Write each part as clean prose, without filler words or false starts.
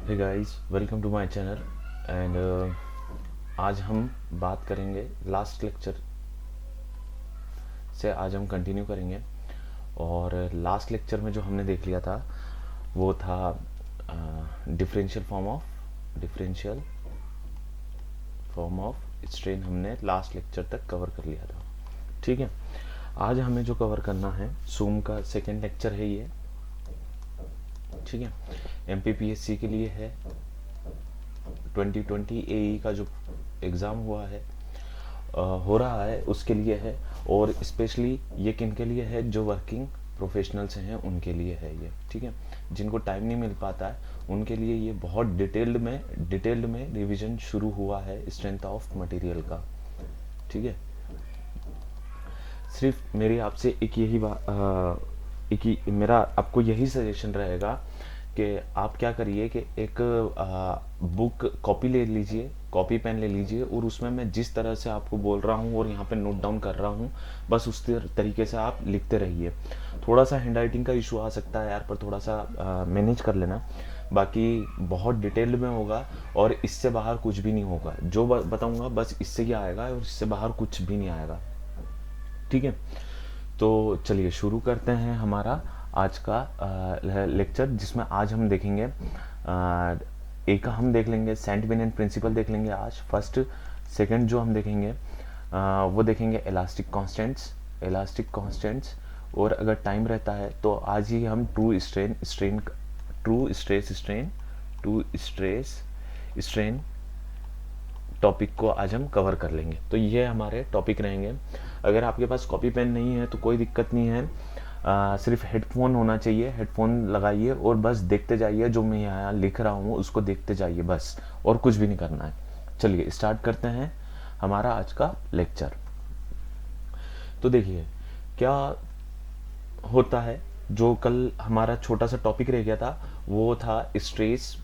Hey guys, welcome to my channel and आज हम बात करेंगे लास्ट लेक्चर से। आज हम कंटिन्यू करेंगे और लास्ट लेक्चर में जो हमने देख लिया था वो था डिफरेंशियल फॉर्म ऑफ स्ट्रेन। हमने लास्ट लेक्चर तक कवर कर लिया था। ठीक है, आज हमें जो कवर करना है सूम का सेकेंड लेक्चर है ये। ठीक है, एमपीपीएससी के लिए है। 2020 एई का जो एग्ज़ाम हुआ है हो रहा है उसके लिए है, और स्पेशली ये किन के लिए है, जो वर्किंग प्रोफेशनल्स हैं उनके लिए है ये। ठीक है, जिनको टाइम नहीं मिल पाता है उनके लिए ये बहुत डिटेल्ड में रिवीजन शुरू हुआ है स्ट्रेंथ ऑफ मटेरियल का। ठीक है, सिर्फ मेरी आपसे मेरा आपको यही सजेशन रहेगा कि आप क्या करिए कि एक बुक कॉपी ले लीजिए, कॉपी पेन ले लीजिए, और उसमें मैं जिस तरह से आपको बोल रहा हूँ और यहाँ पे नोट डाउन कर रहा हूँ बस उस तरीके से आप लिखते रहिए। थोड़ा सा हैंड राइटिंग का इशू आ सकता है यार, पर थोड़ा सा मैनेज कर लेना। बाकी बहुत डिटेल्ड में होगा और इससे बाहर कुछ भी नहीं होगा। जो बताऊँगा बस इससे ही आएगा और इससे बाहर कुछ भी नहीं आएगा। ठीक है, तो चलिए शुरू करते हैं हमारा आज का लेक्चर, जिसमें आज हम देखेंगे एक हम देख लेंगे सेंट विन्सेंट प्रिंसिपल देख लेंगे आज फर्स्ट। सेकंड जो हम देखेंगे वो देखेंगे इलास्टिक कांस्टेंट्स। और अगर टाइम रहता है तो आज ही हम टू स्ट्रेस टॉपिक को आज हम कवर कर लेंगे। तो ये हमारे टॉपिक रहेंगे। अगर आपके पास कॉपी पेन नहीं है तो कोई दिक्कत नहीं है, सिर्फ हेडफोन होना चाहिए। हेडफोन लगाइए और बस देखते जाइए, जो मैं यहाँ लिख रहा हूँ उसको देखते जाइए बस, और कुछ भी नहीं करना है। चलिए स्टार्ट करते हैं हमारा आज का लेक्चर। तो देखिए क्या होता है, जो कल हमारा छोटा सा टॉपिक रह गया था वो था स्ट्रेस।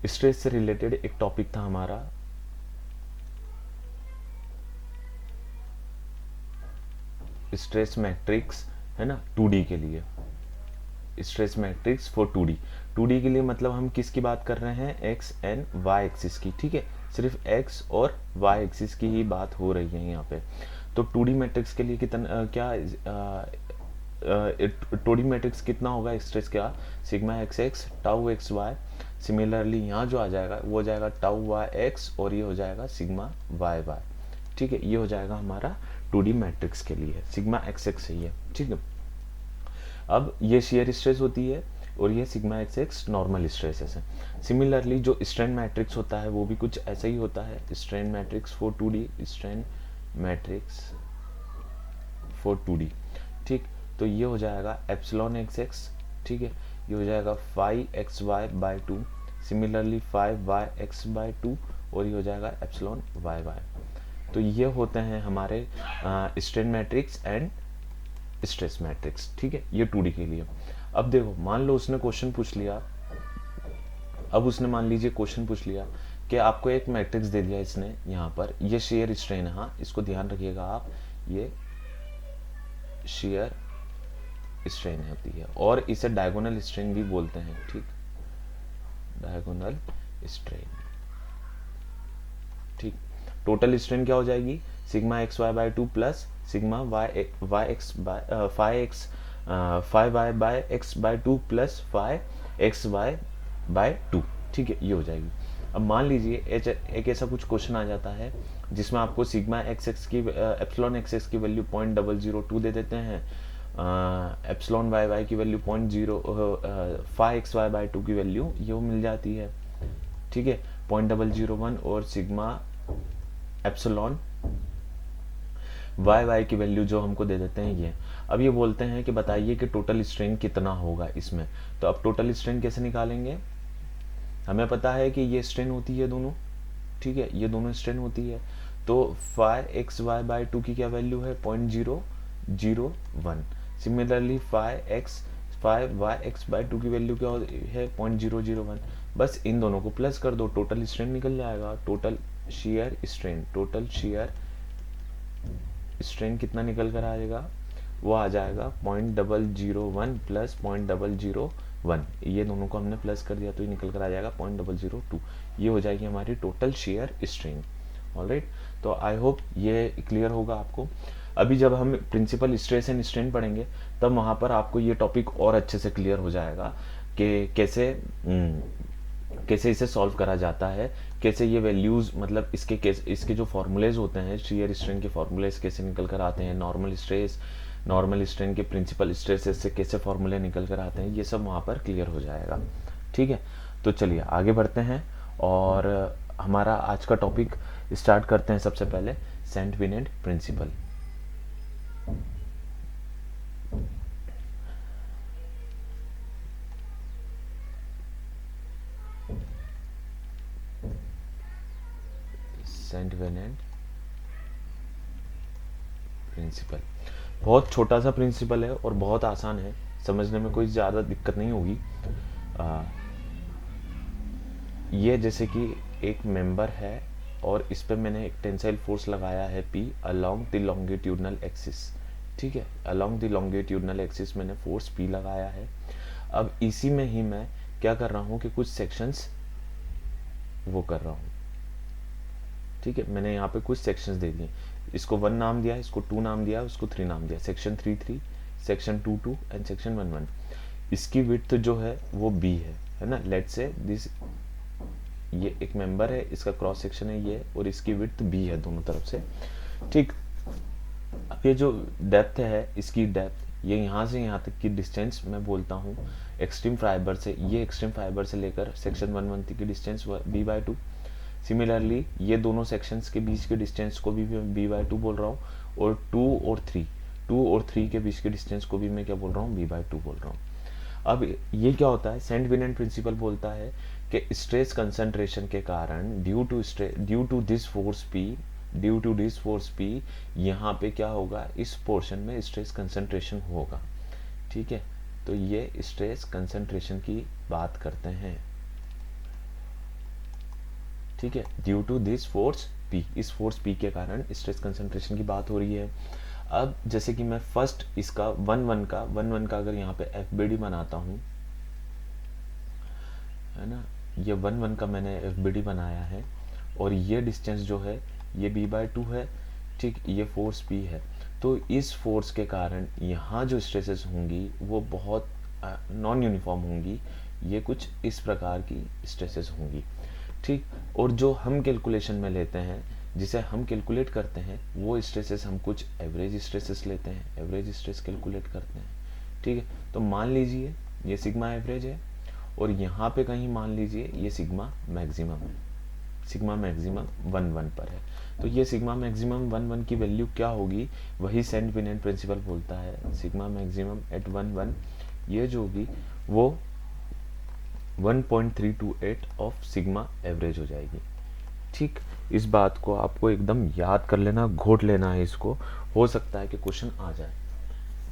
स्ट्रेस से रिलेटेड एक टॉपिक था हमारा स्ट्रेस मैट्रिक्स, है ना, 2D के लिए। स्ट्रेस मैट्रिक्स फॉर 2D के लिए मतलब हम किसकी बात कर रहे हैं, एक्स एंड वाई एक्सिस की। ठीक है, सिर्फ एक्स और वाई एक्सिस की ही बात हो रही है यहाँ पे। तो 2D मैट्रिक्स के लिए कितना क्या 2D मैट्रिक्स कितना होगा स्ट्रेस का, sigma x x tau x y. Similarly यहाँ जो आ जाएगा वो हो जाएगा टाउ वाई एक्स, और ये हो जाएगा सिग्मा वाई वाई। ठीक है, ये हो जाएगा हमारा 2D मैट्रिक्स के लिए, सिग्मा एक्स एक्स ही है। ठीक है, अब ये शेयर स्ट्रेस होती है और ये sigma x x normal stresses है। सिमिलरली जो स्ट्रेन मैट्रिक्स होता है वो भी कुछ ऐसा ही होता है, strain matrix for 2D, strain matrix for 2D। ठीक, तो ये हो जाएगा एप्सिलॉन एक्स एक्स। ठीक है, ये हो जाएगा 5xy/2, सिमिलरली 5y(x/2), और ये हो जाएगा एप्सिलॉन वाई वाई। तो ये होते हैं हमारे strain matrix and stress matrix. ठीक है, ये 2D के लिए। अब देखो, मान लो उसने क्वेश्चन पूछ लिया, मान लीजिए क्वेश्चन पूछ लिया कि आपको एक मैट्रिक्स दे दिया इसने, यहाँ पर ये शेयर स्ट्रेन है। हाँ, इसको ध्यान रखिएगा आप, ये शेयर स्ट्रेन होती है और इसे डायगोनल स्ट्रेन भी बोलते हैं। ठीक, डायगोनल स्ट्रेन। ठीक, टोटल स्ट्रेन क्या हो जाएगी, sigma xy/2 plus sigma y(5y)/x/2 plus 5xy/2। ठीक है, ये हो जाएगी। अब मान लीजिए एक ऐसा कुछ क्वेश्चन आ जाता है जिसमें आपको सिग्मा xx की एप्सिलॉन xx की वैल्यू 0.002 दे देते हैं, एप्सिलॉन y की वैल्यू 5xy/2 की वैल्यू ये मिल जाती है। ठीक है, 0.001 और सिग्मा एप्सिलॉन वाई की वैल्यू जो हमको दे देते हैं ये। अब ये बोलते हैं कि बताइए कि टोटल स्ट्रेन कितना होगा इसमें। तो अब टोटल स्ट्रेन कैसे निकालेंगे, हमें पता है कि ये स्ट्रेन होती है दोनों। ठीक है, ये दोनों स्ट्रेन होती है। तो 5xy/2 की क्या वैल्यू है, 0.001। सिमिलरली 5y(x/2 की वैल्यू क्या है, 0.001। बस इन दोनों को प्लस कर दो, टोटल स्ट्रेन निकल जाएगा। टोटल शेयर स्ट्रेन कितना निकल कर आएगा, वो आ जाएगा 0.001 प्लस 0.001, ये दोनों को हमने प्लस कर दिया तो ये निकल कर आ जाएगा 0.002। ये हो जाएगी हमारी टोटल शेयर स्ट्रेन। ऑलराइट, तो आई होप ये क्लियर होगा आपको। अभी जब हम प्रिंसिपल स्ट्रेस एंड स्ट्रेन पढ़ेंगे तब वहाँ पर आपको ये टॉपिक और अच्छे से क्लियर हो जाएगा कि कैसे इसे सॉल्व करा जाता है, कैसे ये वैल्यूज मतलब इसके जो फॉर्मूलेज होते हैं शेयर स्ट्रेन के फॉर्मूलेज कैसे निकल कर आते हैं, नॉर्मल स्ट्रेन के प्रिंसिपल स्ट्रेसेस से कैसे फॉर्मूले निकल कर आते हैं, ये सब वहाँ पर क्लियर हो जाएगा। ठीक है, तो चलिए आगे बढ़ते हैं और हमारा आज का टॉपिक स्टार्ट करते हैं। सबसे पहले सेंट विनेंट प्रिंसिपल। सेंट विनेंट प्रिंसिपल बहुत छोटा सा प्रिंसिपल है और बहुत आसान है, समझने में कोई ज़्यादा दिक्कत नहीं होगी। ये जैसे कि एक मेंबर है और इस पे मैंने एक टेंसाइल फोर्स लगाया है P along the longitudinal axis. ठीक है, अलोंग द लॉन्गिट्यूडनल एक्सिस मैंने फोर्स P लगाया है। अब इसी में ही मैं क्या कर रहा हूँ कि कुछ सेक्शंस वो कर रहा हूँ। ठीक है, मैंने यहाँ पे कुछ सेक्शंस दे दिए, इसको 1 नाम दिया, इसको 2 नाम दिया, उसको 3 नाम दिया, सेक्शन 3 सेक्शन 2 एंड सेक्शन 1 इसकी विड्थ जो है वो B है ना। लेट से दिस ये एक मेंबर है, इसका क्रॉस सेक्शन है ये, और इसकी विड्थ B है दोनों तरफ से। ठीक, अब ये जो डेप्थ है, इसकी डेप्थ ये यहाँ से यहाँ तक की डिस्टेंस मैं बोलता हूँ एक्सट्रीम फाइबर से, ये एक्सट्रीम फाइबर से लेकर सेक्शन 1 तक की डिस्टेंस B/2। सिमिलरली ये दोनों सेक्शंस के बीच के डिस्टेंस को भी मैं B/2 बोल रहा हूँ, और 2 और 3 के बीच के डिस्टेंस को भी मैं क्या बोल रहा हूँ, B/2 बोल रहा हूँ। अब ये क्या होता है, सेंट विनेंट प्रिंसिपल बोलता है कि स्ट्रेस कंसंट्रेशन के कारण due to this force P यहाँ पे क्या होगा, इस पोर्शन में स्ट्रेस कंसंट्रेशन होगा। ठीक है, तो ये स्ट्रेस कंसंट्रेशन की बात करते हैं। ठीक है, due to this force P, इस फोर्स P के कारण स्ट्रेस कंसंट्रेशन की बात हो रही है। अब जैसे कि मैं फर्स्ट इसका 1 का अगर यहाँ पे FBD बनाता हूँ, है ना, ये 1 का मैंने FBD बनाया है, और ये डिस्टेंस जो है ये B/2 है। ठीक, ये फोर्स P है, तो इस फोर्स के कारण यहाँ जो स्ट्रेसेस होंगी वो बहुत नॉन यूनिफॉर्म होंगी, ये कुछ इस प्रकार की स्ट्रेसेस होंगी। ठीक, और जो हम कैलकुलेशन में लेते हैं, जिसे हम कैलकुलेट करते हैं, वो स्ट्रेसेस हम कुछ एवरेज स्ट्रेसेस लेते हैं, एवरेज स्ट्रेस कैलकुलेट करते हैं। ठीक है, तो मान लीजिए ये सिग्मा एवरेज है, और यहाँ पे कहीं मान लीजिए ये सिग्मा मैक्सिमम है, सिग्मा मैक्सिमम 1 पर है। तो ये सिग्मा मैक्सिमम 1 की वैल्यू क्या होगी, वही सेंट विनेंट प्रिंसिपल बोलता है सिग्मा मैक्सिमम एट 1 ये जो होगी वो 1.328 ऑफ सिग्मा एवरेज हो जाएगी। ठीक, इस बात को आपको एकदम याद कर लेना, घोट लेना है इसको, हो सकता है कि क्वेश्चन आ जाए,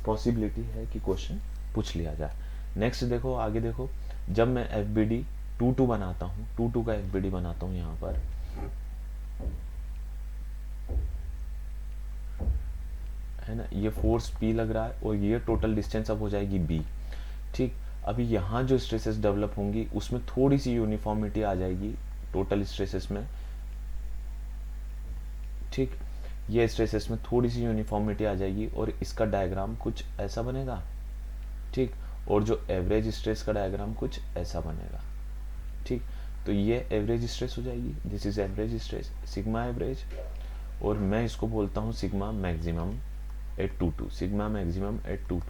पॉसिबिलिटी है कि क्वेश्चन पूछ लिया जाए। नेक्स्ट देखो, आगे देखो, जब मैं FBD 2 बनाता हूँ, 2 का FBD बनाता हूँ यहाँ पर, है ना, ये फोर्स P लग रहा है और ये टोटल डिस्टेंस अब हो जाएगी B। ठीक, अभी यहाँ जो स्ट्रेसेस डेवलप होंगी उसमें थोड़ी सी यूनिफॉर्मिटी आ जाएगी टोटल स्ट्रेसेस में। ठीक, ये स्ट्रेसेस में थोड़ी सी यूनिफॉर्मिटी आ जाएगी और इसका डायग्राम कुछ ऐसा बनेगा। ठीक, और जो एवरेज स्ट्रेस का डायग्राम कुछ ऐसा बनेगा। ठीक, तो ये एवरेज स्ट्रेस हो जाएगी, this is average stress, sigma average, और मैं इसको बोलता हूँ sigma maximum at 2 sigma maximum at 2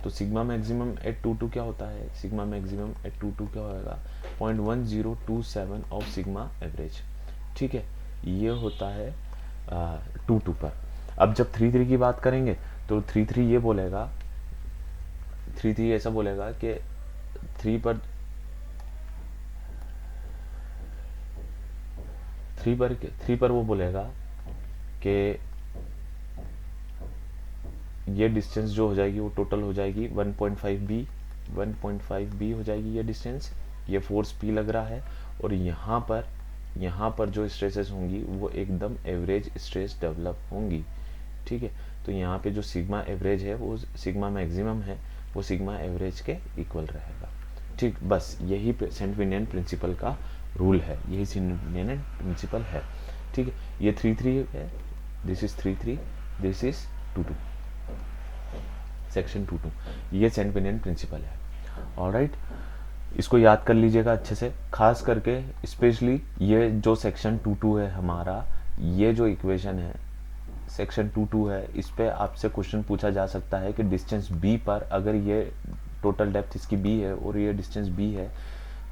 तो सिग्मा मैक्सिमम एट 2 क्या होता है, सिग्मा मैक्सिमम एट 2 क्या होगा, 0.1027 ऑफ सिग्मा एवरेज। ठीक है, ये होता है 2 पर। अब जब 3 की बात करेंगे तो 3 ये बोलेगा, 3 ऐसा बोलेगा कि 3 पर वो बोलेगा कि ये डिस्टेंस जो हो जाएगी वो टोटल हो जाएगी 1.5 बी हो जाएगी ये डिस्टेंस, ये फोर्स P लग रहा है, और यहाँ पर जो स्ट्रेसेस होंगी वो एकदम एवरेज स्ट्रेस डेवलप होंगी। ठीक है, तो यहाँ पे जो सिग्मा एवरेज है वो सिग्मा मैक्सिमम है वो सिग्मा एवरेज के इक्वल रहेगा। ठीक, बस यही सेंट विलियन प्रिंसिपल का रूल है, यही सेंट विलियन प्रिंसिपल है। ठीक है, ये 3 है, this is 3 this is 2 section 2 ये सेंट विलियन प्रिंसिपल है। ऑलराइट, इसको याद कर लीजिएगा अच्छे से, खास करके स्पेशली ये जो सेक्शन 2 है हमारा, ये जो इक्वेशन है सेक्शन 2 है, इस पे आपसे क्वेश्चन पूछा जा सकता है कि डिस्टेंस b पर अगर ये टोटल डेप्थ इसकी b है और ये डिस्टेंस b है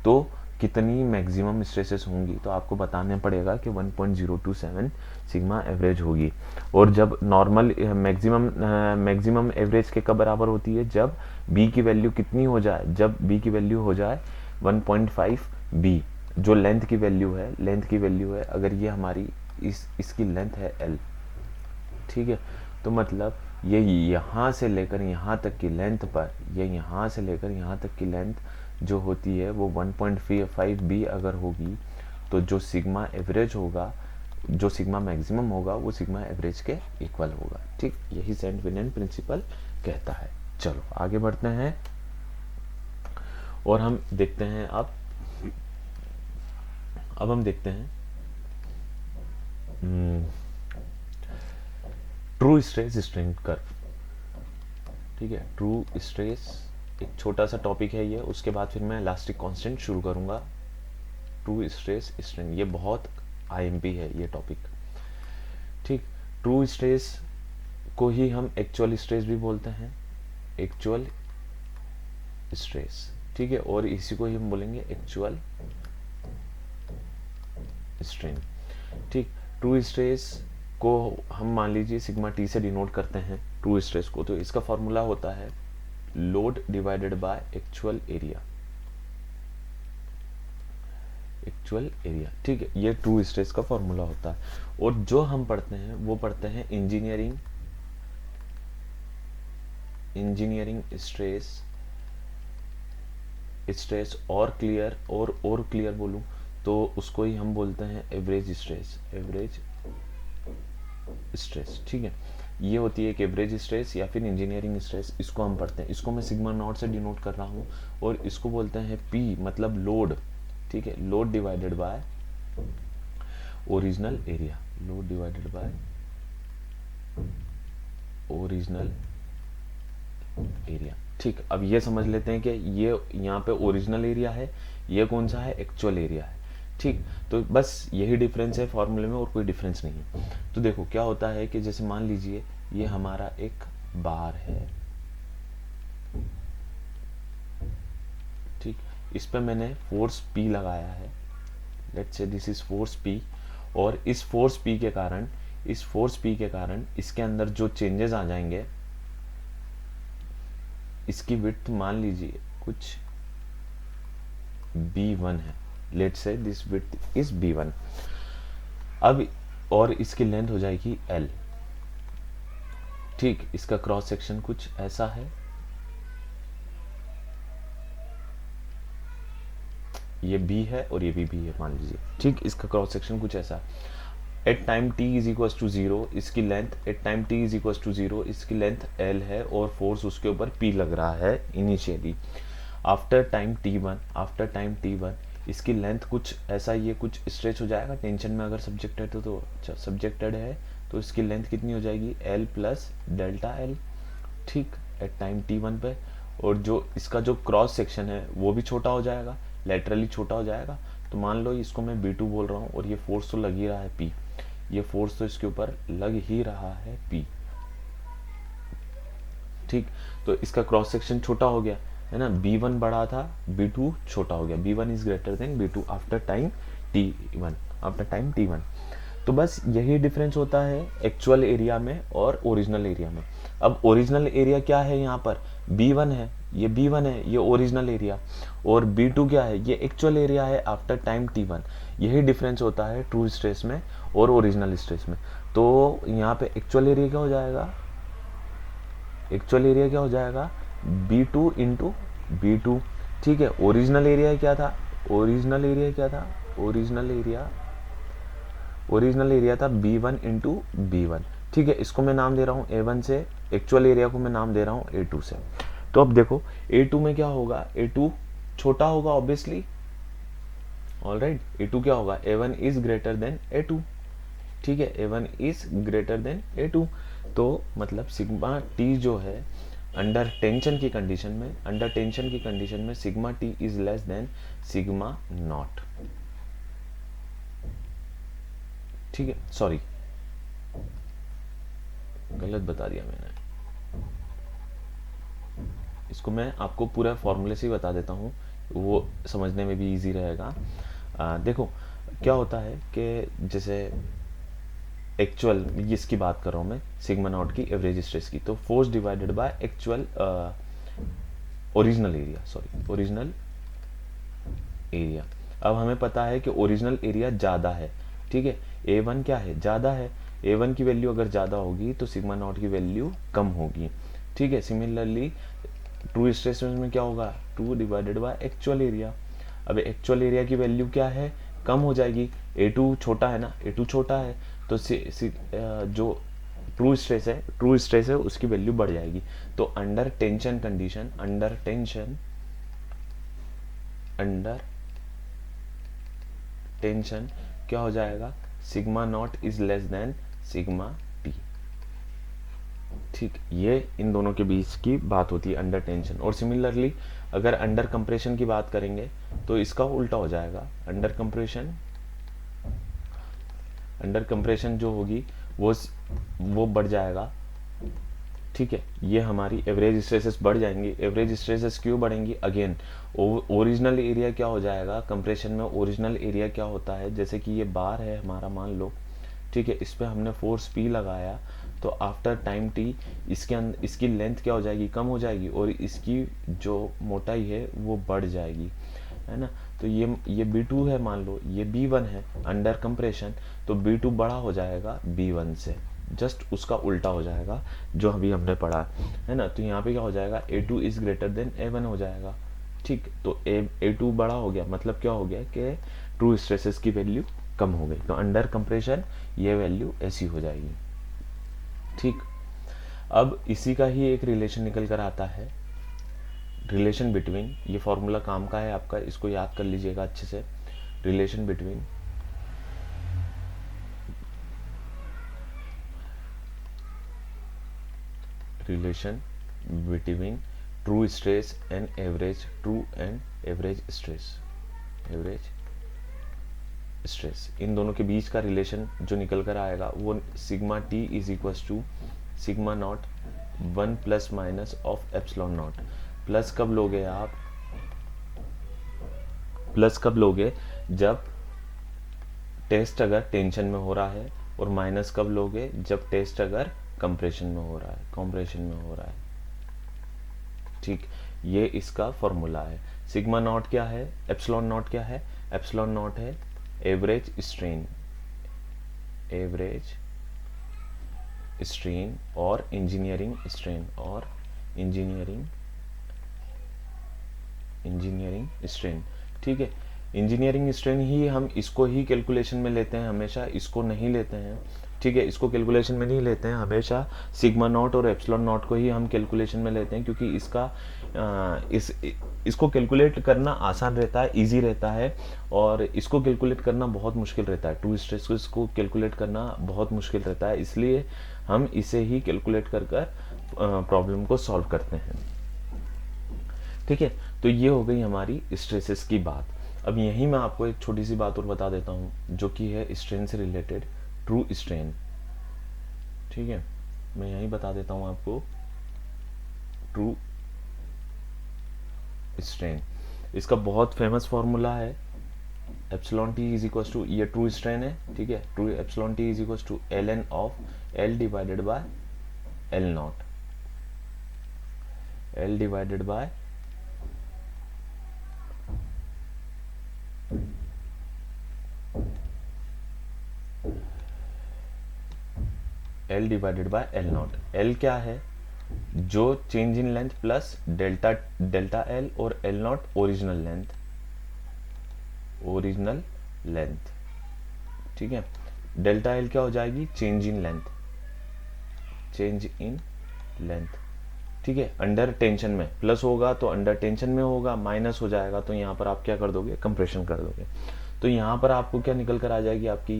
तो कितनी मैक्सिमम स्ट्रेसेस होंगी, तो आपको बताना पड़ेगा कि 1.027 सिग्मा एवरेज होगी। और जब नॉर्मल मैक्सिमम एवरेज के कब बराबर होती है, जब b की वैल्यू कितनी हो जाए, जब b की वैल्यू हो जाए 1.5 b, जो लेंथ की वैल्यू है अगर ये हमारी इसकी लेंथ है l, ठीक है, तो मतलब ये यहाँ से लेकर यहाँ तक की लेंथ पर, ये यहाँ से लेकर यहाँ तक की लेंथ जो होती है वो 1.5 b अगर होगी, तो जो सिग्मा एवरेज होगा, जो सिग्मा मैक्सिमम होगा वो सिग्मा एवरेज के इक्वल होगा। ठीक, यही सेंट विलियन प्रिंसिपल कहता है। चलो आगे बढ़ते हैं और हम देखते हैं अब हम देखते हैं ट्रू स्ट्रेस स्ट्रेन कर्व। ठीक है, ट्रू स्ट्रेस एक छोटा सा टॉपिक है ये, उसके बाद फिर मैं इलास्टिक कांस्टेंट शुरू करूंगा। ट्रू स्ट्रेस स्ट्रेन ये बहुत आईएमपी है ये टॉपिक। ठीक, ट्रू स्ट्रेस को ही हम एक्चुअल स्ट्रेस भी बोलते हैं, एक्चुअल स्ट्रेस। ठीक है, और इसी को ही हम बोलेंगे एक्चुअल स्ट्रेन। ठीक, ट्रू स्ट्रेस को हम मान लीजिए सिग्मा टी से डिनोट करते हैं ट्रू स्ट्रेस को, तो इसका फॉर्मूला होता है load divided by actual area, actual area. ठीक है, ये ट्रू स्ट्रेस का फॉर्मूला होता है। और जो हम पढ़ते हैं वो पढ़ते हैं इंजीनियरिंग स्ट्रेस और क्लियर बोलूं तो उसको ही हम बोलते हैं एवरेज स्ट्रेस। ठीक है, ये होती है एक एवरेज स्ट्रेस या फिर इंजीनियरिंग स्ट्रेस, इसको हम पढ़ते हैं। इसको मैं सिग्मा नॉट से डिनोट कर रहा हूँ और इसको बोलते हैं P मतलब लोड। ठीक है, load divided by original area, load divided by original area. ठीक, अब ये समझ लेते हैं कि ये यहाँ पे ओरिजिनल एरिया है, ये कौन सा है, एक्चुअल एरिया है। ठीक, तो बस यही डिफरेंस है फॉर्मूले में और कोई डिफरेंस नहीं है। तो देखो क्या होता है कि जैसे मान लीजिए ये हमारा एक बार है, ठीक, इस पे मैंने फोर्स P लगाया है, let's say this is force P, और इस फोर्स P के कारण इसके अंदर जो चेंजेस आ जाएंगे, इसकी विड्थ मान लीजिए कुछ B1 है, let's say this width is B1। अब और इसकी लेंथ हो जाएगी L। ठीक, इसका क्रॉस सेक्शन कुछ ऐसा है, ये B है और ये भी B है मान लीजिए। ठीक, इसका क्रॉस सेक्शन कुछ ऐसा, at time t is equal to 0 इसकी length, at time t is equal to 0 इसकी लेंथ L है और फोर्स उसके ऊपर P लग रहा है इनिशियली। आफ्टर टाइम t1 इसकी लेंथ कुछ ऐसा, ये कुछ स्ट्रेच हो जाएगा, टेंशन में अगर सब्जेक्टेड तो सब्जेक्टेड है तो इसकी लेंथ कितनी हो जाएगी, L प्लस डेल्टा L। ठीक, एट टाइम t1 पे, और जो इसका जो क्रॉस सेक्शन है वो भी छोटा हो जाएगा, लेटरली छोटा हो जाएगा। तो मान लो इसको मैं B2 बोल रहा हूँ और ये फोर्स तो लग ही रहा है P, ये फोर्स तो इसके ऊपर लग ही रहा है P। ठीक, तो इसका क्रॉस सेक्शन छोटा हो गया है ना, B1 बड़ा था, B2 छोटा हो गया, B1 is greater than B2 after time T1। तो बस यही डिफरेंस होता है एक्चुअल एरिया में और ओरिजिनल एरिया में। अब ओरिजिनल एरिया क्या है, यहाँ पर B1 है, ये B1 है, ये ओरिजिनल एरिया, और B2 क्या है, ये एक्चुअल एरिया है आफ्टर टाइम T1। यही डिफरेंस होता है ट्रू स्ट्रेस में और ओरिजिनल स्ट्रेस में। तो यहाँ पे एक्चुअल एरिया क्या हो जाएगा, B2 इंटू B2। ठीक है, ओरिजिनल एरिया क्या था, ओरिजिनल एरिया था B1 इंटू B1। ठीक है, इसको मैं नाम दे रहा हूँ A1 से, एक्चुअल एरिया को मैं नाम दे रहा हूँ A2 से। तो अब देखो A2 में क्या होगा, A2 छोटा होगा ऑब्वियसली, ऑलराइट। A2 क्या होगा, A1 is greater than A2, ठीक है, A1 is greater than A2। तो मतलब सिग्मा टी जो है अंडर टेंशन की कंडीशन में, अंडर टेंशन की कंडीशन में sigma t is less than sigma not, ठीक है, सॉरी गलत बता दिया मैंने, इसको मैं आपको पूरा फॉर्मूले से ही बता देता हूँ, वो समझने में भी इजी रहेगा। देखो क्या होता है कि जैसे एक्चुअल, इसकी बात कर रहा हूँ मैं, सिग्मा नॉट की एवरेज स्ट्रेस की, तो force divided by actual original area, sorry original area. अब हमें पता है कि ओरिजिनल एरिया ज़्यादा है, ठीक है, A1 क्या है, ज़्यादा है, A1 की वैल्यू अगर ज़्यादा होगी तो सिग्मा नॉट की वैल्यू कम होगी, ठीक है। सिमिलरली ट्रू स्ट्रेस में क्या होगा, 2 डिवाइडेड बाय एक्चुअल एरिया। अब एक्चुअल एरिया की वैल्यू क्या है, कम हो जाएगी, A2 छोटा है ना, A2 छोटा है, तो जो ट्रू स्ट्रेस है उसकी वैल्यू बढ़ जाएगी। तो under tension condition, under tension क्या हो जाएगा, sigma not is less than sigma T, ठीक, ये इन दोनों के बीच की बात होती है अंडर टेंशन। और सिमिलरली अगर अंडर कंप्रेशन की बात करेंगे तो इसका उल्टा हो जाएगा, अंडर कंप्रेशन जो होगी वो बढ़ जाएगा, ठीक है, ये हमारी एवरेज स्ट्रेसेस बढ़ जाएंगी। एवरेज स्ट्रेसेस क्यों बढ़ेंगी, अगेन ओरिजिनल एरिया क्या हो जाएगा, कंप्रेशन में ओरिजिनल एरिया क्या होता है, जैसे कि ये बार है हमारा, मान लो, ठीक है, इस पर हमने फोर्स P लगाया, तो आफ्टर टाइम T इसकी लेंथ क्या हो जाएगी, कम हो जाएगी, और इसकी जो मोटाई है वो बढ़ जाएगी, है ना। तो ये B2 है, मान लो ये B1 है अंडर कंप्रेशन, तो B2 बड़ा हो जाएगा B1 से, जस्ट उसका उल्टा हो जाएगा जो अभी हमने पढ़ा, है ना। तो यहाँ पे क्या हो जाएगा, A2 is greater than A1 हो जाएगा, ठीक। तो A2 बड़ा हो गया, मतलब क्या हो गया कि ट्रू स्ट्रेसेस की वैल्यू कम हो गई, तो अंडर कंप्रेशन ये वैल्यू ऐसी हो जाएगी, ठीक। अब इसी का ही एक रिलेशन निकल कर आता है, रिलेशन बिटवीन, ये फॉर्मूला काम का है आपका, इसको याद कर लीजिएगा अच्छे से, relation between true stress and average stress, इन दोनों के बीच का रिलेशन जो निकल कर आएगा वो sigma t is equal to sigma not 1 plus minus of epsilon not. Plus कब लोगे आप, प्लस कब लोगे, जब टेस्ट अगर टेंशन में हो रहा है, और माइनस कब लोगे, जब टेस्ट अगर कंप्रेशन में हो रहा है, ठीक। ये इसका फॉर्मूला है। सिग्मा नॉट क्या है, एप्सिलॉन नॉट क्या है, एप्सिलॉन नॉट है एवरेज स्ट्रेन और इंजीनियरिंग स्ट्रेन, ठीक है। इंजीनियरिंग स्ट्रेन ही हम इसको ही कैलकुलेशन में लेते हैं हमेशा, इसको नहीं लेते हैं, ठीक है, इसको कैलकुलेशन में नहीं लेते हैं हमेशा, सिग्मा नॉट और एप्सिलॉन नॉट को ही हम कैलकुलेशन में लेते हैं, क्योंकि इसको कैलकुलेट करना आसान रहता है, इजी रहता है, और इसको कैलकुलेट करना बहुत मुश्किल रहता है, ट्रू स्ट्रेस को कैलकुलेट करना बहुत मुश्किल रहता है, इसलिए हम इसे ही कैलकुलेट कर प्रॉब्लम को सॉल्व करते हैं, ठीक है। तो ये हो गई हमारी स्ट्रेसेस की बात। अब यहीं मैं आपको एक छोटी सी बात और बता देता हूँ जो कि है स्ट्रेन से रिलेटेड, ट्रू स्ट्रेन, ठीक है, मैं यहीं बता देता हूँ आपको ट्रू स्ट्रेन। इसका बहुत फेमस फॉर्मूला है, epsilon t is equal to, ये ट्रू स्ट्रेन है, ठीक है, true epsilon t is equal to ln of L divided by L not, L divided by L not. L क्या है, जो change in length plus delta L, और L not original length, ठीक है। Delta L क्या हो जाएगी, change in length, change in length, ठीक है। अंडर टेंशन में प्लस होगा तो अंडर टेंशन में होगा, माइनस हो जाएगा तो यहाँ पर आप क्या कर दोगे, कंप्रेशन कर दोगे। तो यहाँ पर आपको क्या निकल कर आ जाएगी आपकी,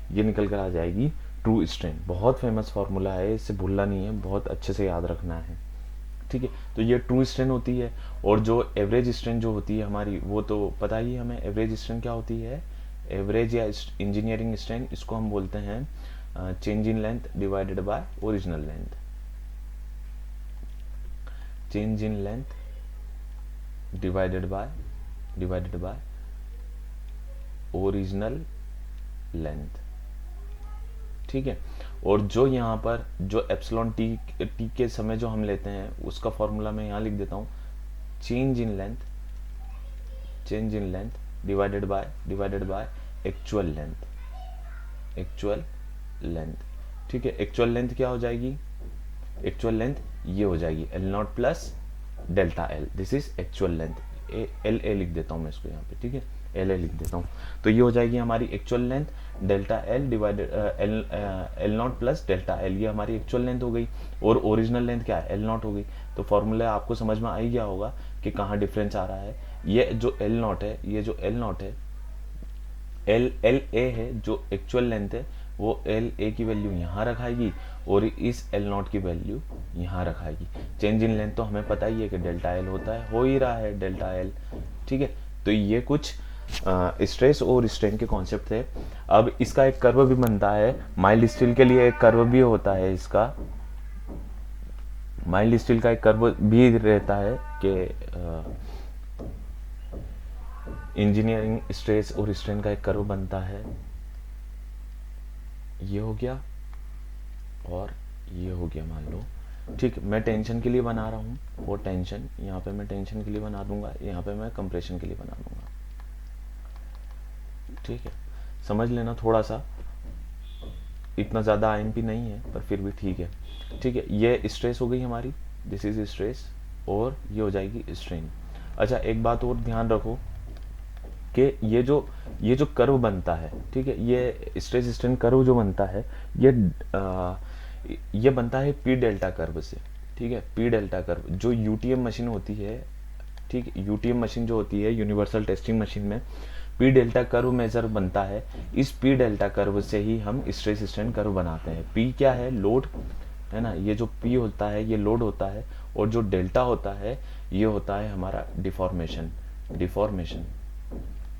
ये निकल कर आ जाएगी ट्रू स्ट्रेन। बहुत फेमस फार्मूला है, इससे भूलना नहीं है, बहुत अच्छे से याद रखना है, ठीक है। तो ये ट्रू स्ट्रेन होती है। और जो एवरेज स्ट्रेन जो होती है हमारी, वो तो पता ही हमें एवरेज स्ट्रेन क्या होती है। एवरेज या इंजीनियरिंग स्ट्रेन, इसको हम बोलते हैं change in length divided by original length. Change in length divided by original length, ठीक है। और जो यहाँ पर जो एप्सिलॉन टी के समय जो हम लेते हैं उसका फॉर्मूला मैं यहाँ लिख देता हूँ, change in length divided by actual length, ठीक है। एक्चुअल लेंथ क्या हो जाएगी, एक्चुअल लेंथ ये हो जाएगी L not plus delta L, this is actual length. L A लिख देता हूँ मैं इसको यहाँ पे, ठीक है, एल ए लिख देता हूँ। तो ये हो जाएगी हमारी actual length delta L divided L not plus delta L, ये हमारी एक्चुअल लेंथ हो गई। और ओरिजिनल लेंथ क्या है, एल नॉट हो गई। तो फॉर्मूला आपको समझ में आ ही गया होगा कि कहाँ डिफरेंस आ रहा है। ये जो एल नॉट है, एल ए है, जो एक्चुअल लेंथ है वो एल ए की वैल्यू यहाँ रखाएगी और इस एल नॉट की वैल्यू यहाँ रखाएगी। चेंज इन लेंथ तो हमें पता ही है कि डेल्टा एल होता है, हो ही रहा है डेल्टा एल, ठीक है। तो ये कुछ स्ट्रेस और स्ट्रेन के कॉन्सेप्ट थे। अब इसका एक कर्व भी बनता है, माइल्ड स्टील के लिए एक कर्व भी होता है इसका। माइल्ड स्टील का एक कर्व भी रहता है कि इंजीनियरिंग स्ट्रेस और स्ट्रेन का एक कर्व बनता है। ये हो गया और ये हो गया मान लो, ठीक है। मैं टेंशन के लिए बना रहा हूँ, वो टेंशन यहाँ पे मैं टेंशन के लिए बना दूंगा, यहाँ पे मैं कंप्रेशन के लिए बना दूंगा, ठीक है। समझ लेना थोड़ा सा, इतना ज़्यादा आईएमपी नहीं है पर फिर भी ठीक है, ठीक है। ये स्ट्रेस हो गई हमारी, दिस इज स्ट्रेस, और ये हो जाएगी स्ट्रेन। अच्छा एक बात और ध्यान रखो कि ये जो कर्व बनता है, ठीक है, ये स्ट्रेस स्ट्रेन कर्व जो बनता है ये बनता है पी डेल्टा कर्व से, ठीक है। पी डेल्टा कर्व जो यूटीएम मशीन होती है, ठीक है, यूटीएम मशीन जो होती है यूनिवर्सल टेस्टिंग मशीन में पी डेल्टा कर्व मेजर बनता है। इस पी डेल्टा कर्व से ही हम स्ट्रेस स्ट्रेन कर्व बनाते हैं। पी क्या है, लोड है ना, ये जो पी होता है ये लोड होता है, और जो डेल्टा होता है ये होता है हमारा डिफॉर्मेशन।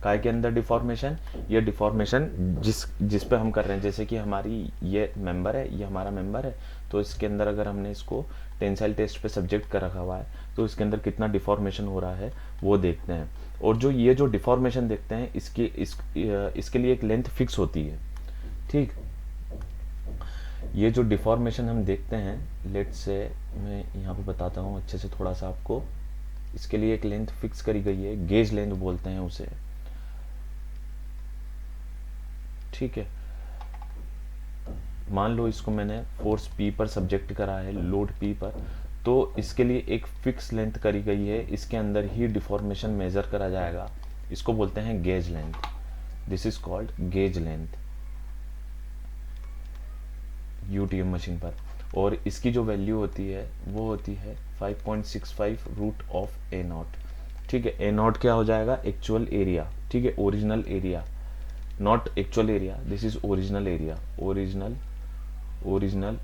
काय के अंदर डिफॉर्मेशन, ये डिफॉर्मेशन जिस पे हम कर रहे हैं, जैसे कि हमारी ये मेंबर है, ये हमारा मेंबर है, तो इसके अंदर अगर हमने इसको टेंसाइल टेस्ट पे सब्जेक्ट कर रखा हुआ है तो इसके अंदर कितना डिफॉर्मेशन हो रहा है वो देखते हैं। और ये जो डिफॉर्मेशन देखते हैं इसके लिए एक लेंथ फिक्स होती है, ठीक। ये जो डिफॉर्मेशन हम देखते हैं, लेट्स से मैं यहाँ पे बताता हूँ अच्छे से थोड़ा सा आपको, इसके लिए एक लेंथ फिक्स करी गई है, गेज लेंथ बोलते हैं उसे, ठीक है। मान लो इसको मैंने फोर्स P पर सब्जेक्ट करा है, लोड P पर, तो इसके लिए एक फिक्स लेंथ करी गई है, इसके अंदर ही डिफॉर्मेशन मेजर करा जाएगा, इसको बोलते हैं gauge length. This is called gauge length UTM machine पर। और इसकी जो वैल्यू होती है वो होती है 5.65 रूट ऑफ ए नॉट, ठीक है। ए नॉट क्या हो जाएगा, एक्चुअल एरिया, ठीक है, original area, not actual area, this is original area, original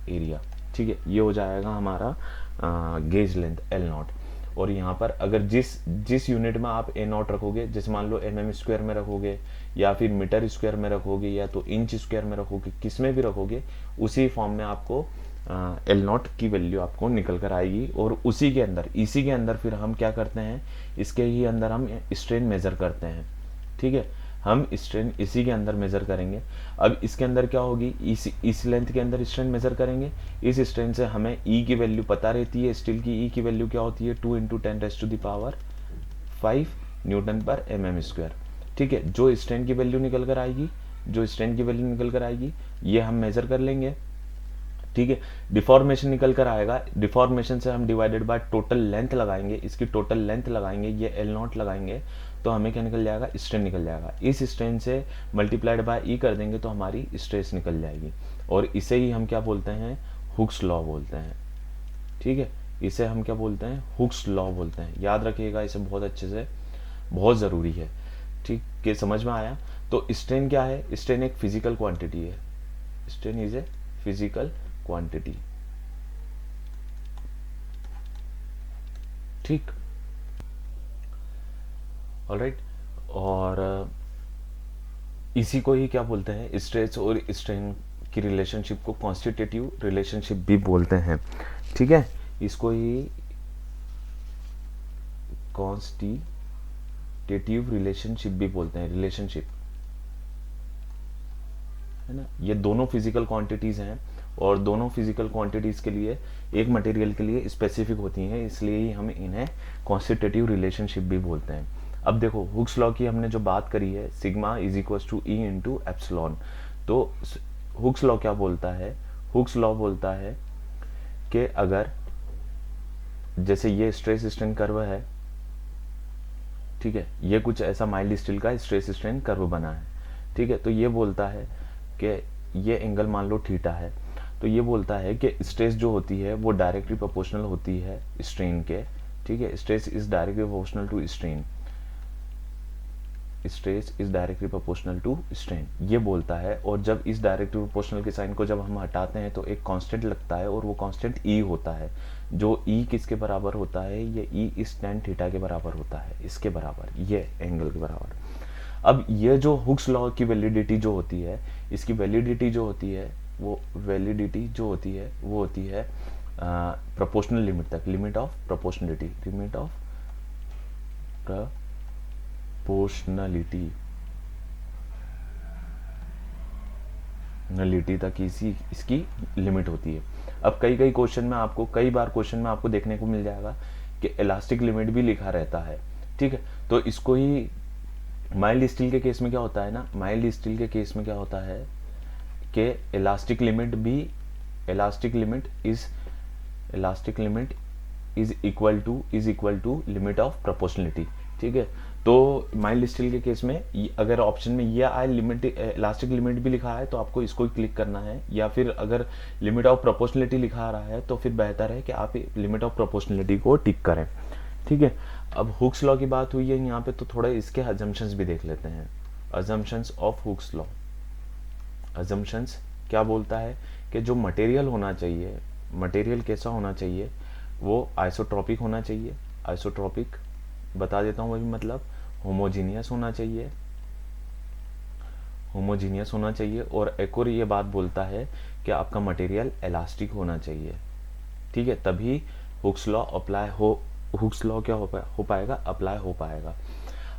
area, ठीक है। ये हो जाएगा हमारा गेज लेंथ एल नॉट। और यहाँ पर अगर जिस यूनिट में आप ए नॉट रखोगे, जैसे मान लो mm² में रखोगे या फिर मीटर स्क्वायर में रखोगे या तो इंच स्क्वायर में रखोगे, किस में भी रखोगे, उसी फॉर्म में आपको एल नॉट की वैल्यू आपको निकल कर आएगी। और इसी के अंदर फिर हम क्या करते हैं, इसके ही अंदर हम स्ट्रेन मेजर करते हैं, ठीक है। हम स्ट्रेन इसी के अंदर मेजर करेंगे। अब इसके अंदर क्या होगी, इस लेंथ के अंदर स्ट्रेन मेजर करेंगे। इस स्ट्रेन से हमें ई की वैल्यू पता रहती है, स्टील की ई की वैल्यू क्या होती है, 2 × 10⁵ न्यूटन पर mm², ठीक है। जो स्ट्रेन की वैल्यू निकल कर आएगी ये हम मेजर कर लेंगे, ठीक है। डिफॉर्मेशन निकल कर आएगा, डिफॉर्मेशन से हम डिवाइडेड बाय टोटल लेंथ लगाएंगे, इसकी टोटल लेंथ लगाएंगे, ये एल नॉट लगाएंगे, तो हमें क्या निकल जाएगा, स्ट्रेन निकल जाएगा। इस स्ट्रेन से मल्टीप्लाइड बाय ई कर देंगे तो हमारी स्ट्रेस निकल जाएगी। और इसे ही हम क्या बोलते हैं, हुक्स लॉ बोलते हैं। ठीक है, इसे हम क्या बोलते हैं, हुक्स लॉ बोलते हैं। याद रखिएगा इसे बहुत अच्छे से, बहुत ज़रूरी है। ठीक है, समझ में आया। तो स्ट्रेन क्या है, स्ट्रेन एक फिजिकल क्वांटिटी है, strain is a physical quantity. ठीक, ऑलराइट। और इसी को ही क्या बोलते हैं, स्ट्रेस और स्ट्रेन की रिलेशनशिप को कॉन्स्टिट्यूटिव रिलेशनशिप भी बोलते हैं। ठीक है, इसको ही कॉन्स्टिट्यूटिव रिलेशनशिप भी बोलते हैं, रिलेशनशिप, है ना। ये दोनों फिजिकल क्वांटिटीज हैं और दोनों फिजिकल क्वांटिटीज के लिए, एक मटेरियल के लिए स्पेसिफिक होती हैं, इसलिए ही हम इन्हें कॉन्स्टिट्यूटिव रिलेशनशिप भी बोलते हैं। अब देखो, हुक्स लॉ की हमने जो बात करी है, sigma is equal to E into epsilon. तो हुक्स लॉ क्या बोलता है, हुक्स लॉ बोलता है कि अगर जैसे ये स्ट्रेस स्ट्रेन कर्व है, ठीक है, ये कुछ ऐसा माइल्ड स्टील का स्ट्रेस स्ट्रेन कर्व बना है। ठीक है, तो ये बोलता है कि ये एंगल मान लो थीटा है, तो ये बोलता है कि स्ट्रेस जो होती है वो डायरेक्टली प्रोपोर्शनल होती है स्ट्रेन के। ठीक है, stress is directly proportional to strain, stress is directly proportional to strain, ये बोलता है। और जब इस डायरेक्टली प्रोपोर्शनल के साइन को जब हम हटाते हैं तो एक कांस्टेंट लगता है, और वो कांस्टेंट ई होता है। जो ई किसके बराबर होता है, ये ई इस tan थीटा के बराबर होता है, इसके बराबर, ये एंगल के बराबर। अब ये जो हुक्स लॉ की वैलिडिटी जो होती है, इसकी वैलिडिटी जो होती है, वो वैलिडिटी जो होती है वो होती है प्रोपोर्शनल लिमिट तक, limit of proportionality, limit of proportionality, nullity तक इसकी लिमिट होती है। अब कई क्वेश्चन में आपको, कई बार क्वेश्चन में आपको देखने को मिल जाएगा कि इलास्टिक लिमिट भी लिखा रहता है। ठीक है, तो इसको ही माइल्ड स्टील के केस में क्या होता है ना, माइल्ड स्टील के केस में क्या होता है कि elastic limit is equal to limit of proportionality. ठीक है, तो माइल्ड स्टील के केस में अगर ऑप्शन में ये आए लिमिट, इलास्टिक लिमिट भी लिखा है, तो आपको इसको ही क्लिक करना है, या फिर अगर लिमिट ऑफ प्रोपोर्शनलिटी लिखा आ रहा है तो फिर बेहतर है कि आप लिमिट ऑफ प्रोपोर्शनलिटी को टिक करें। ठीक है, अब हुक्स लॉ की बात हुई है यहाँ पे, तो थोड़ा इसके अजम्पशंस भी देख लेते हैं। Assumptions of Hooke's law, assumptions क्या बोलता है कि जो मटेरियल होना चाहिए, मटेरियल कैसा होना चाहिए, वो आइसोट्रॉपिक होना चाहिए। आइसोट्रॉपिक बता देता हूँ वही मतलब, होमोजीनियस होना चाहिए, होमोजीनियस होना चाहिए। और एक और ये बात बोलता है कि आपका मटेरियल इलास्टिक होना चाहिए। ठीक है, तभी हुक्स लॉ अप्लाई हो, हुक्स लॉ क्या हो पाएगा, अप्लाई हो पाएगा।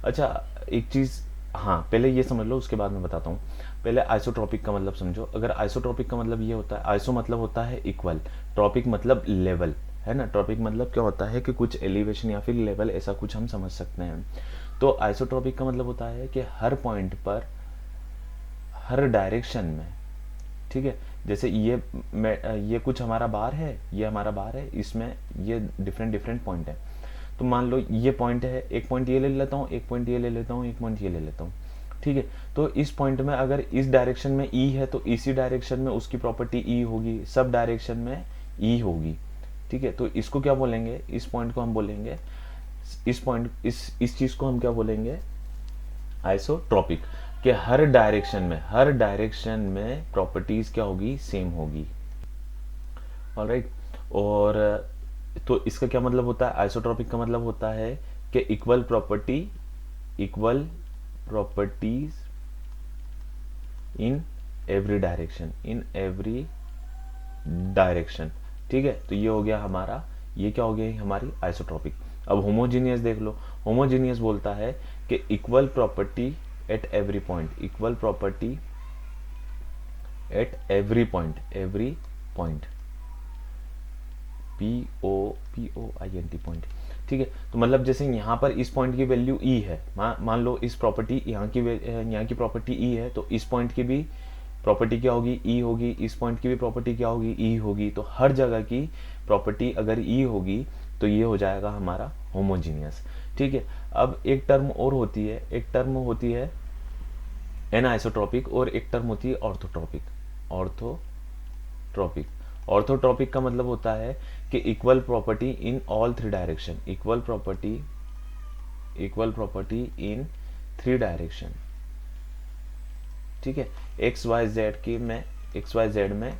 अच्छा, एक चीज़, हाँ पहले ये समझ लो, उसके बाद मैं बताता हूँ। पहले आइसोट्रॉपिक का मतलब समझो। अगर आइसोट्रॉपिक का मतलब ये होता है, आइसो मतलब होता है इक्वल, ट्रॉपिक मतलब लेवल, है ना। ट्रॉपिक मतलब क्या होता है कि कुछ एलिवेशन या फिर लेवल, ऐसा कुछ हम समझ सकते हैं। तो आइसोट्रॉपिक का मतलब होता है कि हर पॉइंट पर, हर डायरेक्शन में, ठीक है, जैसे ये कुछ हमारा बार है, ये हमारा बार है, इसमें ये डिफरेंट पॉइंट है। तो मान लो ये पॉइंट है, एक पॉइंट ये ले लेता हूँ, एक पॉइंट ये ले लेता हूँ, एक पॉइंट ये ले लेता हूँ। ठीक है, तो इस पॉइंट में अगर इस डायरेक्शन में ई है तो इसी डायरेक्शन में उसकी प्रॉपर्टी ई होगी, सब डायरेक्शन में ई होगी। ठीक है, तो इसको क्या बोलेंगे, इस पॉइंट को हम बोलेंगे, इस पॉइंट, इस चीज को हम क्या बोलेंगे, आइसोट्रॉपिक। कि हर डायरेक्शन में प्रॉपर्टीज क्या होगी, सेम होगी। ऑलराइट, और तो इसका क्या मतलब होता है, आइसोट्रॉपिक का मतलब होता है कि equal properties in every direction. ठीक है, तो ये हो गया हमारा, ये क्या हो गया हमारी आइसोट्रॉपिक। अब होमोजीनियस देख लो, होमोजीनियस बोलता है कि equal property at every point, equal property at every point POINT point. ठीक है, तो मतलब जैसे यहाँ पर इस पॉइंट की वैल्यू ई है, मान लो इस प्रॉपर्टी यहाँ की प्रॉपर्टी ई है, तो इस पॉइंट की भी प्रॉपर्टी क्या होगी, ई होगी, इस पॉइंट की भी प्रॉपर्टी क्या होगी, ई होगी। तो हर जगह की प्रॉपर्टी अगर ई होगी तो ये हो जाएगा हमारा होमोजीनियस। ठीक है, अब एक टर्म और होती है, एक टर्म होती है एनाइसोट्रॉपिक और एक टर्म होती है ऑर्थोट्रॉपिक। ऑर्थोट्रॉपिक का मतलब होता है कि equal property in all three direction, equal property in three direction, ठीक है। एक्स वाई जेड की में, एक्स वाई जेड में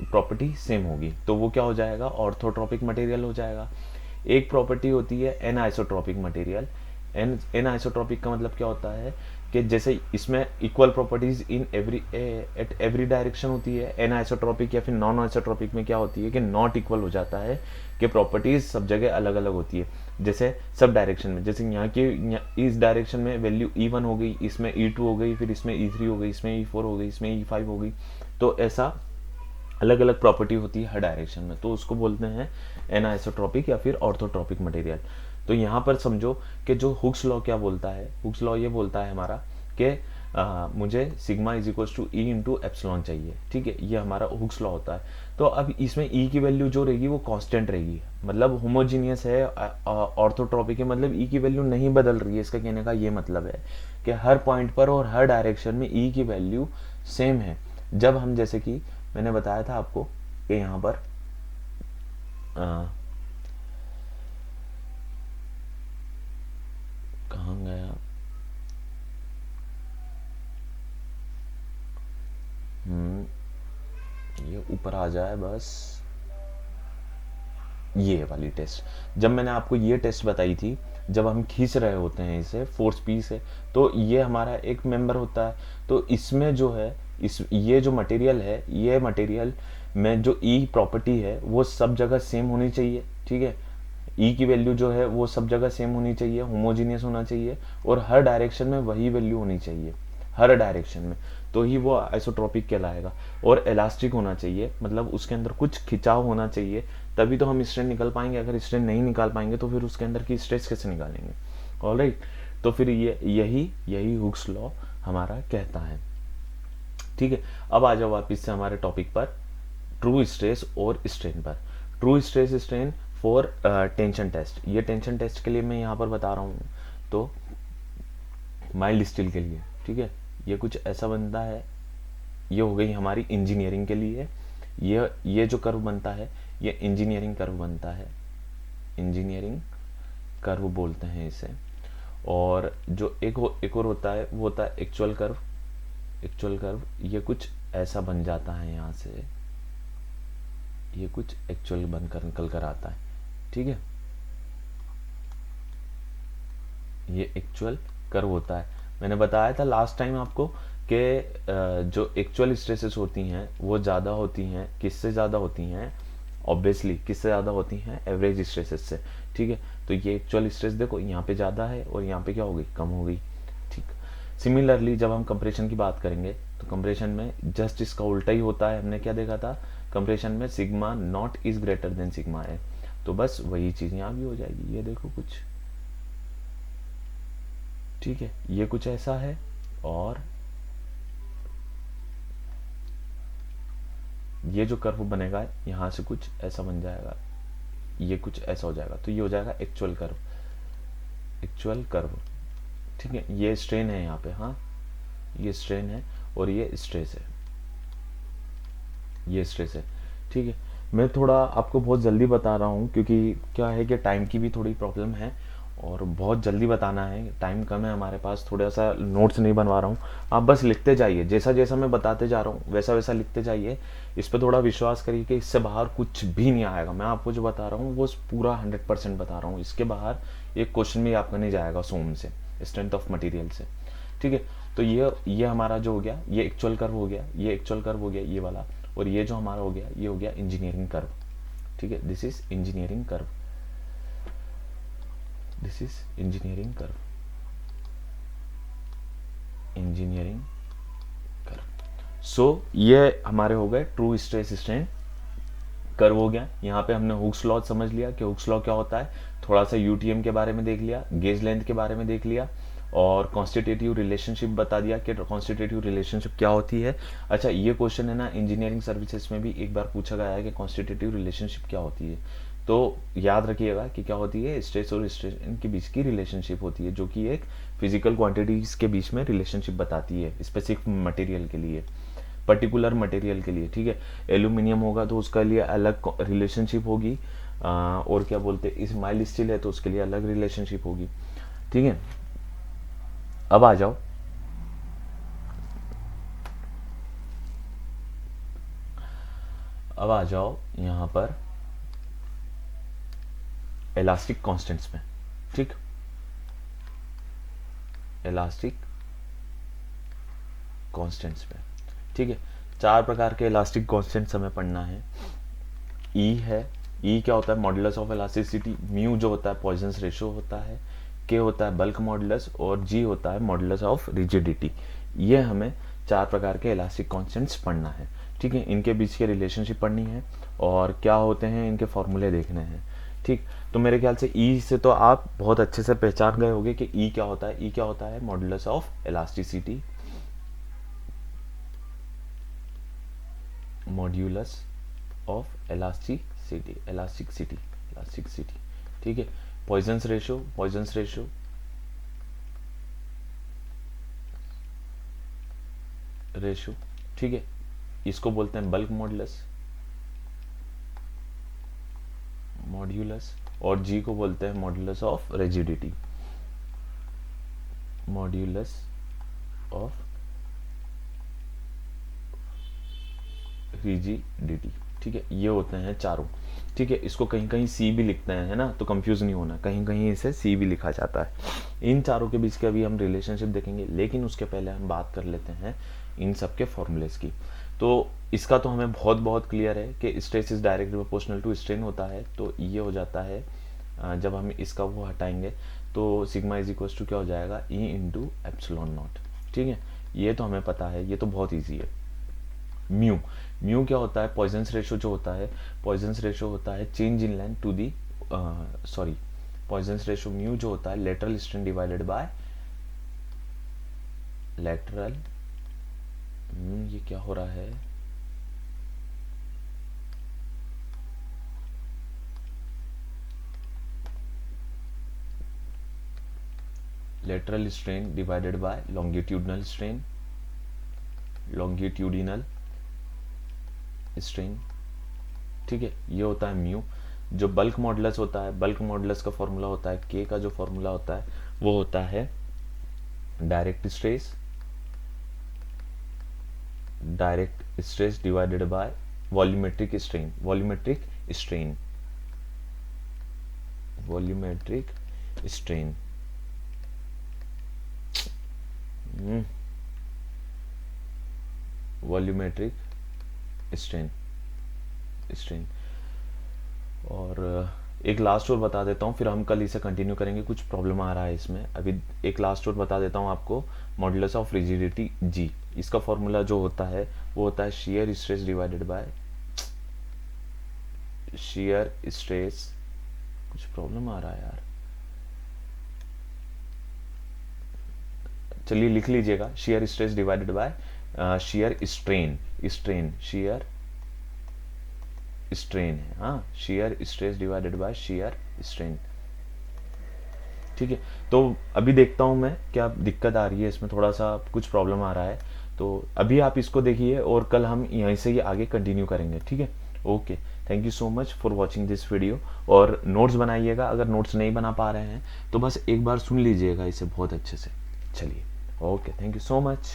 प्रॉपर्टी सेम होगी तो वो क्या हो जाएगा, ऑर्थोट्रॉपिक मटेरियल हो जाएगा। एक प्रॉपर्टी होती है an isotropic material. An isotropic का मतलब क्या होता है कि जैसे इसमें equal properties in every at every direction होती है, एन आइसोट्रॉपिक या फिर नॉन आइसोट्रॉपिक में क्या होती है कि नॉट इक्वल हो जाता है, कि प्रॉपर्टीज सब जगह अलग अलग होती है। जैसे सब डायरेक्शन में, जैसे यहाँ की इस डायरेक्शन में वैल्यू E1 हो गई, इसमें E2 हो गई, फिर इसमें E3 हो गई, इसमें E4 हो गई, इसमें E5 हो गई, तो ऐसा अलग अलग प्रॉपर्टी होती है हर डायरेक्शन में, तो उसको बोलते हैं एनाइसोट्रॉपिक या फिर ऑर्थोट्रॉपिक मटेरियल। तो यहाँ पर समझो कि जो हुक्स लॉ क्या बोलता है, हुक्स लॉ ये बोलता है हमारा कि मुझे sigma is equal to E into epsilon चाहिए, ठीक है, ये हमारा हुक्स लॉ होता है। तो अब इसमें ई की वैल्यू जो रहेगी वो कांस्टेंट रहेगी, मतलब होमोजीनियस है। ऑर्थोट्रॉपिक है मतलब ई की वैल्यू नहीं बदल रही है, इसका कहने का ये मतलब है कि हर पॉइंट पर और हर डायरेक्शन में ई की वैल्यू सेम है। जब हम, जैसे कि मैंने बताया था आपको कि यहाँ पर कहाँ गया, ये ऊपर आ जाए बस, ये वाली टेस्ट, जब मैंने आपको ये टेस्ट बताई थी, जब हम खींच रहे होते हैं इसे, फोर्स पी से, तो ये हमारा एक मेंबर होता है। तो इसमें जो है, इस ये जो मटेरियल है, ये मटेरियल में जो ई प्रॉपर्टी है वो सब जगह सेम होनी चाहिए, ठीक है। ई की वैल्यू जो है वो सब जगह सेम होनी चाहिए, होमोजीनियस होना चाहिए, और हर डायरेक्शन में वही वैल्यू होनी चाहिए, हर डायरेक्शन में, तो ही वो आइसोट्रॉपिक कहलाएगा। और इलास्टिक होना चाहिए, मतलब उसके अंदर कुछ खिंचाव होना चाहिए, तभी तो हम स्ट्रेन निकाल पाएंगे। अगर स्ट्रेन नहीं निकाल पाएंगे तो फिर उसके अंदर की स्ट्रेस कैसे निकालेंगे। ऑलराइट, तो फिर यही हुक्स लॉ हमारा कहता है, ठीक है। अब आ जाओ वापिस से हमारे टॉपिक पर, ट्रू स्ट्रेस और स्ट्रेन पर। True stress strain for tension test, ये टेंशन टेस्ट के लिए मैं यहाँ पर बता रहा हूँ, तो माइल्ड स्टील के लिए, ठीक है, ये कुछ ऐसा बनता है। ये हो गई हमारी इंजीनियरिंग के लिए, ये जो कर्व बनता है ये इंजीनियरिंग कर्व बनता है, इंजीनियरिंग कर्व बोलते हैं इसे। और जो एक और होता है वो होता है एक्चुअल कर्व। एक्चुअल कर्व ये कुछ ऐसा बन जाता है, यहाँ से ये कुछ एक्चुअल बनकर निकल कर आता है, ठीक है, ये एक्चुअल कर्व होता है। मैंने बताया था लास्ट टाइम आपको कि जो एक्चुअल स्ट्रेसेस होती हैं वो ज़्यादा होती हैं, किससे ज़्यादा होती हैं, ऑब्वियसली किससे ज़्यादा होती हैं, एवरेज स्ट्रेसेस से, ठीक है। तो ये एक्चुअल स्ट्रेस देखो यहाँ पे ज़्यादा है और यहाँ पे क्या हो गई, कम हो गई, ठीक। सिमिलरली जब हम कंप्रेशन की बात करेंगे तो कंप्रेशन में जस्ट इसका उल्टा ही होता है। हमने क्या देखा था, कंप्रेशन में sigma not is greater than sigma है, तो बस वही चीज़ यहाँ भी हो जाएगी। ये देखो कुछ, ठीक है, ये कुछ ऐसा है, और ये जो कर्व बनेगा यहाँ से कुछ ऐसा बन जाएगा, ये कुछ ऐसा हो जाएगा, तो ये हो जाएगा एक्चुअल कर्व, एक्चुअल कर्व, ठीक है। ये स्ट्रेन है यहाँ पे, हाँ ये स्ट्रेन है और ये स्ट्रेस है, ये स्ट्रेस है, ठीक है। मैं थोड़ा आपको बहुत जल्दी बता रहा हूँ क्योंकि क्या है कि टाइम की भी थोड़ी प्रॉब्लम है और बहुत जल्दी बताना है, टाइम कम है हमारे पास, थोड़ा सा नोट्स नहीं बनवा रहा हूँ। आप बस लिखते जाइए, जैसा जैसा मैं बताते जा रहा हूँ वैसा वैसा लिखते जाइए। इस पर थोड़ा विश्वास करिए कि इससे बाहर कुछ भी नहीं आएगा। मैं आपको जो बता रहा हूँ वो पूरा 100% बता रहा हूँ, इसके बाहर एक क्वेश्चन भी आपका नहीं जाएगा सोम से, स्ट्रेंथ ऑफ मटीरियल से, ठीक है। तो ये हमारा जो हो गया, ये एक्चुअल कर्व हो गया, ये एक्चुअल कर्व हो गया ये वाला, और ये जो हमारा हो गया ये हो गया इंजीनियरिंग कर्व, ठीक है। This is engineering curve, this is engineering curve, engineering curve. So ये हमारे हो गए ट्रू स्ट्रेस स्ट्रेन कर्व हो गया। यहाँ पे हमने हुक्स लॉ समझ लिया कि हुक्स लॉ क्या होता है, थोड़ा सा यूटीएम के बारे में देख लिया, गेज लेंथ के बारे में देख लिया, और कॉन्स्टिट्यूटिव रिलेशनशिप बता दिया कि कॉन्स्टिट्यूटिव रिलेशनशिप क्या होती है। अच्छा, ये क्वेश्चन है ना इंजीनियरिंग सर्विसेज में भी एक बार पूछा गया है कि कॉन्स्टिट्यूटिव रिलेशनशिप क्या होती है, तो याद रखिएगा कि क्या होती है, स्ट्रेस और स्ट्रेन के बीच की रिलेशनशिप होती है, जो कि एक फिजिकल क्वांटिटीज के बीच में रिलेशनशिप बताती है स्पेसिफिक मटेरियल के लिए। पर्टिकुलर मटेरियल के लिए, ठीक है। एल्यूमिनियम होगा तो उसका लिए अलग रिलेशनशिप होगी, और क्या बोलते हैं, इस माइल्ड स्टील है तो उसके लिए अलग रिलेशनशिप होगी, ठीक है। अब आ जाओ, अब आ जाओ यहाँ पर इलास्टिक कांस्टेंट्स में, ठीक। इलास्टिक कांस्टेंट्स में, ठीक है। 4 प्रकार के इलास्टिक कांस्टेंट्स हमें पढ़ना है। ई है, ई क्या होता है, मॉडुलस ऑफ इलास्टिसिटी। म्यू जो होता है पॉइजन्स रेशियो होता है। के होता है बल्क मॉडुलस, और जी होता है मॉडुलस ऑफ रिजिडिटी। ये हमें 4 प्रकार के इलास्टिक कांस्टेंट्स पढ़ना है, ठीक है। इनके बीच के रिलेशनशिप पढ़नी है और क्या होते हैं इनके फॉर्मूले देखने हैं, ठीक। तो मेरे ख्याल से ई से तो आप बहुत अच्छे से पहचान गए होंगे कि ई क्या होता है। ई क्या होता है, modulus of elasticity, modulus of elasticity, elasticity, ठीक है। पॉइजन्स रेशियो, ठीक है। इसको बोलते हैं बल्क मॉड्यूलस, और जी को बोलते हैं modulus of rigidity, modulus of rigidity, ठीक है। ये होते हैं चारों, ठीक है। इसको कहीं कहीं सी भी लिखते हैं, है ना, तो कंफ्यूज नहीं होना, कहीं कहीं इसे सी भी लिखा जाता है। इन चारों के बीच के अभी हम रिलेशनशिप देखेंगे, लेकिन उसके पहले हम बात कर लेते हैं इन सब के फॉर्मूलेस की। तो इसका तो हमें बहुत बहुत क्लियर है कि stress is directly proportional to strain होता है, तो ये हो जाता है जब हम इसका वो हटाएंगे तो सिग्मा इज इक्वल टू क्या हो जाएगा, ई इंटू एप्सिलॉन नॉट, ठीक है। ये तो हमें पता है, ये तो बहुत ईजी है। म्यू क्या होता है, पॉइजन्स रेशियो जो होता है, पॉइजन्स रेशियो होता है change in length to the Poisson's ratio mu जो होता है lateral strain divided by lateral, ये क्या हो रहा है, lateral strain divided by longitudinal strain, ठीक है। ये होता है म्यू। जो बल्क मॉडुलस होता है, बल्क मॉडुलस का फॉर्मूला होता है, के का जो फॉर्मूला होता है वो होता है direct stress divided by volumetric strain, volumetric strain. और एक लास्ट और बता देता हूँ, फिर हम कल इसे कंटिन्यू करेंगे, कुछ प्रॉब्लम आ रहा है इसमें। अभी एक लास्ट और बता देता हूँ आपको, मॉडुलस ऑफ रिजिडिटी जी, इसका फॉर्मूला जो होता है वो होता है shear stress divided by shear stress, कुछ प्रॉब्लम आ रहा है यार, चलिए लिख लीजिएगा, shear stress divided by shear strain है, हाँ, shear stress divided by shear strain, ठीक है। तो अभी देखता हूँ मैं क्या दिक्कत आ रही है इसमें, थोड़ा सा कुछ प्रॉब्लम आ रहा है, तो अभी आप इसको देखिए और कल हम यहीं से ही आगे कंटिन्यू करेंगे, ठीक है। Okay, thank you so much for watching this video. और नोट्स बनाइएगा, अगर नोट्स नहीं बना पा रहे हैं तो बस एक बार सुन लीजिएगा इसे बहुत अच्छे से। चलिए, okay, thank you so much.